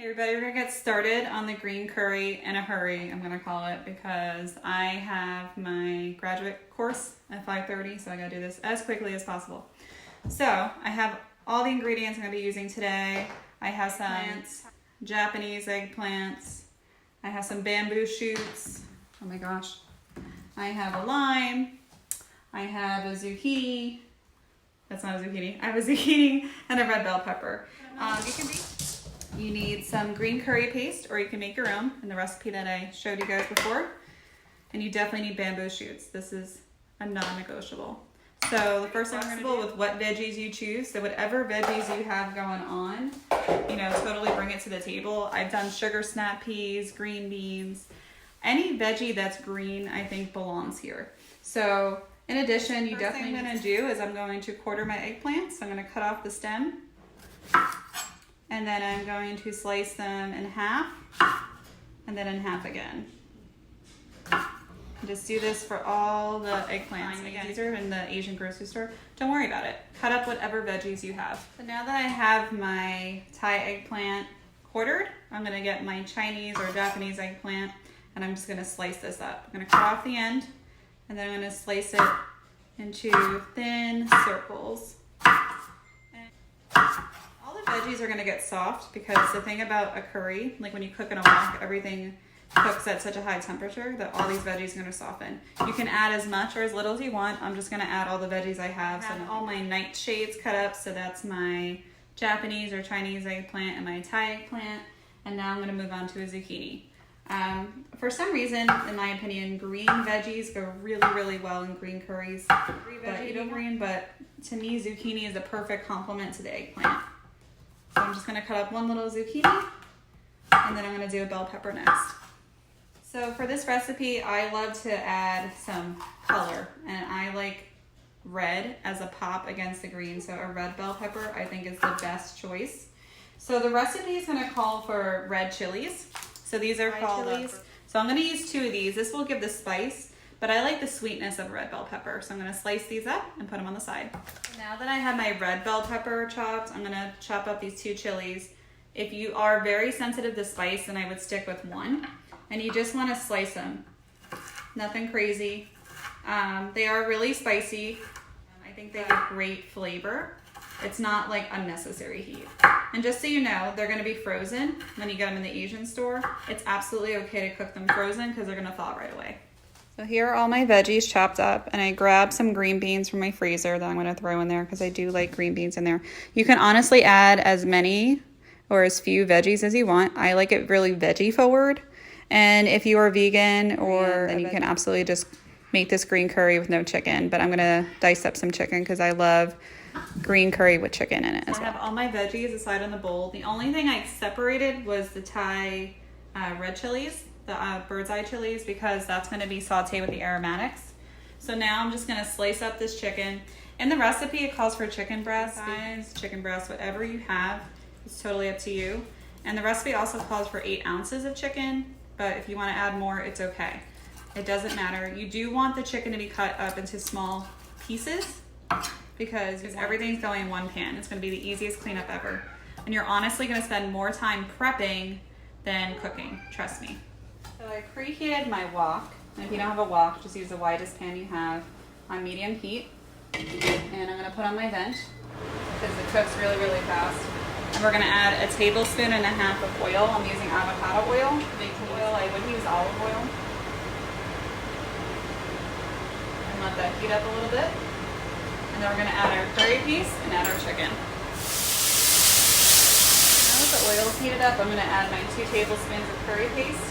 Hey everybody, we're gonna get started on the green curry in a hurry, I'm gonna call it, because I have my graduate course at 5:30, so I gotta do this as quickly as possible. So I have all the ingredients I'm gonna be using today. I have some Japanese eggplants. I have some bamboo shoots. Oh my gosh. I have a lime. I have a zucchini. That's not a zucchini. I have a zucchini and a red bell pepper. You need some green curry paste, or you can make your own in the recipe that I showed you guys before. And you definitely need bamboo shoots. This is a non-negotiable. So the first thing we're gonna do with what veggies you choose. So whatever veggies you have going on, totally bring it to the table. I've done sugar snap peas, green beans. Any veggie that's green, I think belongs here. So in addition, you definitely gonna do is I'm going to quarter my eggplants. So I'm gonna cut off the stem. And then I'm going to slice them in half, and then in half again. Just do this for all the eggplants. Again, these are in the Asian grocery store. Don't worry about it. Cut up whatever veggies you have. So now that I have my Thai eggplant quartered, I'm gonna get my Chinese or Japanese eggplant, and I'm just gonna slice this up. I'm gonna cut off the end, and then I'm gonna slice it into thin circles. Veggies are going to get soft because the thing about a curry, like when you cook in a wok, everything cooks at such a high temperature that all these veggies are going to soften. You can add as much or as little as you want. I'm just going to add all the veggies I have. So all my nightshades cut up. So that's my Japanese or Chinese eggplant and my Thai eggplant. And now I'm going to move on to a zucchini. For some reason, in my opinion, green veggies go really, really well in green curries. But to me, zucchini is the perfect complement to the eggplant. So I'm just gonna cut up one little zucchini, and then I'm gonna do a bell pepper next. So for this recipe, I love to add some color, and I like red as a pop against the green. So a red bell pepper, I think, is the best choice. So the recipe is gonna call for red chilies. So these are called chilies. So I'm gonna use 2 of these. This will give the spice, but I like the sweetness of red bell pepper. So I'm gonna slice these up and put them on the side. Now that I have my red bell pepper chopped, I'm gonna chop up these 2 chilies. If you are very sensitive to spice, then I would stick with 1. And you just wanna slice them. Nothing crazy. They are really spicy. I think they give great flavor. It's not like unnecessary heat. And just so you know, they're gonna be frozen when you get them in the Asian store. It's absolutely okay to cook them frozen because they're gonna thaw right away. So here are all my veggies chopped up, and I grabbed some green beans from my freezer that I'm going to throw in there because I do like green beans in there. You can honestly add as many or as few veggies as you want. I like it really veggie forward. And if you are vegan, then you can absolutely just make this green curry with no chicken. But I'm going to dice up some chicken because I love green curry with chicken in it as well. I have all my veggies aside in the bowl. The only thing I separated was the Thai red chilies. The bird's eye chilies, because that's going to be sauteed with the aromatics. So now I'm just going to slice up this chicken. In the recipe, it calls for chicken breast, whatever you have. It's totally up to you. And the recipe also calls for 8 ounces of chicken, but if you want to add more, it's okay. It doesn't matter. You do want the chicken to be cut up into small pieces because everything's going in one pan. It's going to be the easiest cleanup ever. And you're honestly going to spend more time prepping than cooking, trust me. So I preheated my wok, and if you don't have a wok, just use the widest pan you have on medium heat. And I'm gonna put on my vent because it cooks really, really fast. And we're gonna add a tablespoon and a half of oil. I'm using avocado oil. I would use olive oil. And let that heat up a little bit. And then we're gonna add our curry paste and add our chicken. Now that the oil is heated up, I'm gonna add my 2 tablespoons of curry paste.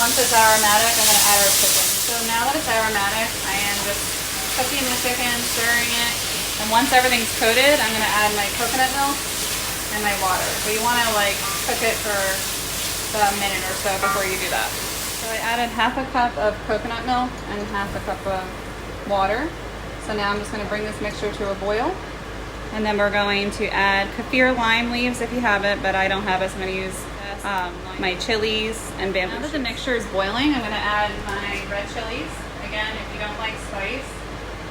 Once it's aromatic, I'm going to add our chicken. So now that it's aromatic, I am just cooking the chicken, stirring it. And once everything's coated, I'm going to add my coconut milk and my water. So you want to cook it for a minute or so before you do that. So I added half a cup of coconut milk and half a cup of water. So now I'm just going to bring this mixture to a boil. And then we're going to add kaffir lime leaves if you have it, but I don't have it, so I'm going to use my chilies and bamboo. Now that the mixture is boiling, I'm going to add my red chilies. Again, if you don't like spice,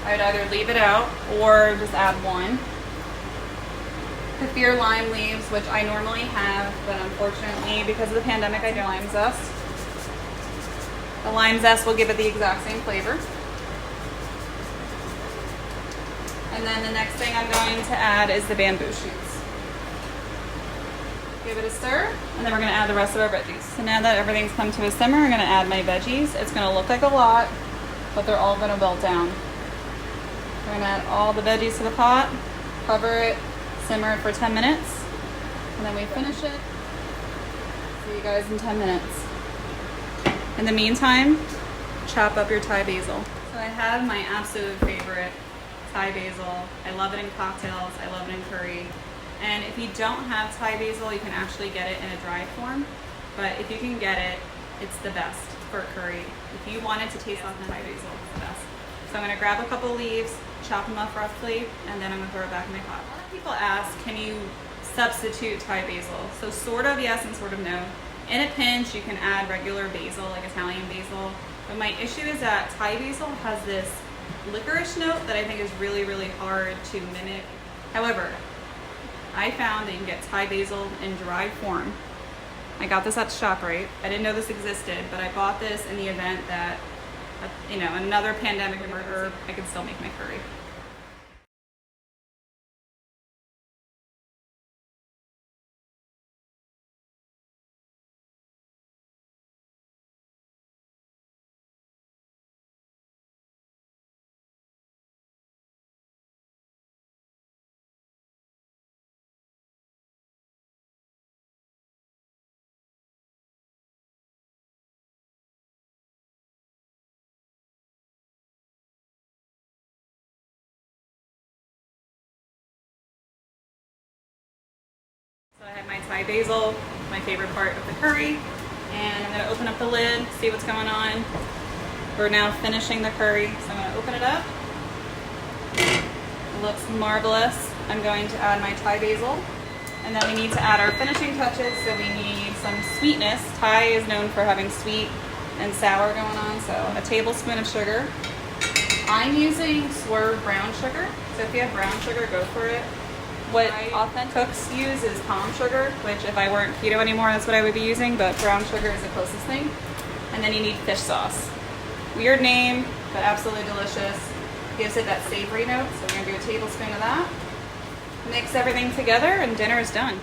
I would either leave it out or just add one. Kaffir lime leaves, which I normally have, but unfortunately because of the pandemic I don't. Lime zest. The lime zest will give it the exact same flavor. And then the next thing I'm going to add is the bamboo shoots. Give it a stir, and then we're going to add the rest of our veggies. So now that everything's come to a simmer, I'm going to add my veggies. It's going to look like a lot, but they're all going to melt down. We're going to add all the veggies to the pot, cover it, simmer it for 10 minutes, and then we finish it. See you guys in 10 minutes. In the meantime, chop up your Thai basil. So I have my absolute favorite Thai basil. I love it in cocktails, I love it in curry. And if you don't have Thai basil, you can actually get it in a dry form. But if you can get it, it's the best for curry. If you want it to taste like Thai basil, it's the best. So I'm gonna grab a couple leaves, chop them up roughly, and then I'm gonna throw it back in my pot. A lot of people ask, can you substitute Thai basil? So sort of yes and sort of no. In a pinch, you can add regular basil, like Italian basil. But my issue is that Thai basil has this licorice note that I think is really, really hard to mimic. However, I found that you can get Thai basil in dry form. I got this at ShopRite. I didn't know this existed, but I bought this in the event that, another pandemic herb, I could still make my curry. So I have my Thai basil, my favorite part of the curry, and I'm going to open up the lid, see what's going on. We're now finishing the curry, so I'm going to open it up. It looks marvelous. I'm going to add my Thai basil, and then we need to add our finishing touches, so we need some sweetness. Thai is known for having sweet and sour going on, so a tablespoon of sugar. I'm using Swerve brown sugar, so if you have brown sugar, go for it. What authentic cooks use is palm sugar, which if I weren't keto anymore, that's what I would be using, but brown sugar is the closest thing. And then you need fish sauce. Weird name, but absolutely delicious. Gives it that savory note, so we're gonna do a tablespoon of that. Mix everything together and dinner is done.